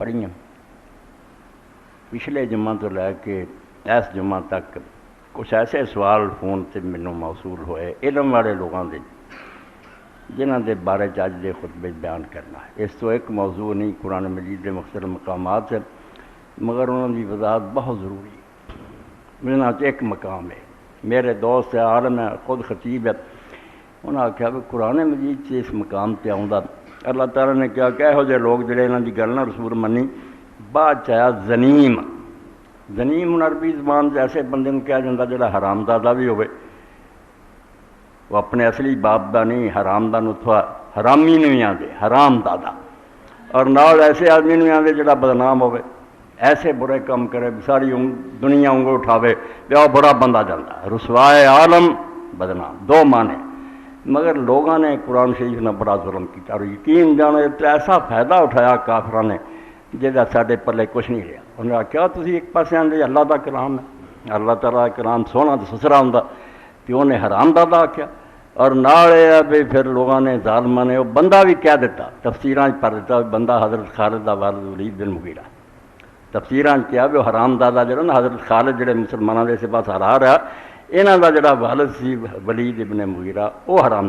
پڑھیاں پچھلے جمعہ تو لے کے اس جمعہ تک کچھ ایسے سوال فون سے مینوں موصول ہوئے علم والے لوگوں کے جنہاں دے بارے اج دے خطبے بیان کرنا ہے۔ اس تو ایک موضوع نہیں، قرآن مجید کے مختلف مقامات ہیں، مگر انہوں کی وضاحت بہت ضروری ہے۔ انہاں چ ایک مقام ہے، میرے دوست ہے، عالم ہے، خود خطیب ہے، انہاں آخیا کہ قرآن مجید سے اس مقام پہ آؤں اللہ تعالیٰ نے کیا کہ یہو جے لوگ جڑے انہاں دی گل نہ رسول منی بعد چایا زنیم زنیم عربی زبان سے ایسے بندے کو کہا جاتا جڑا حرام دادا بھی ہوئے، وہ اپنے اصلی باپ دا نہیں، حرام دا نتھوا حرامی نہیں آتے، حرام دادا، اور نال ایسے آدمی نہیں آتے جڑا بدنام ہوئے، ایسے برے کام کرے ساری دنیا انگل اٹھاوے پیا برا بندہ جاتا، رسوائے عالم بدنام، دو معنی۔ مگر لوگوں نے قرآن شریف نے بڑا ظلم کیا اور یقین جانے ایسا فائدہ اٹھایا کافروں نے جہاں سارے پلے کچھ نہیں رہا۔ انہوں نے آخیا تُسی ایک پاسے آدھے اللہ کا کلام ہے، اللہ تعالیٰ کا کلام سونا تو سسرا ہوں کہ انہیں حرام دادا آخیا، اور نال یہ بھی پھر لوگوں نے ظالموں نے وہ بندہ بھی کہہ دیتا، تفسیراں پڑھ دیتا بندہ حضرت خالد دا والد ولید بن مغیرہ، تفسیراں کیا بھی وہ حرام دادا جڑا نا حضرت خالد جڑے مسلمانوں کے اس پاس ہرا رہا، انہاں دا جڑا والد سی ولید ابن مغیرہ وہ حرام دادا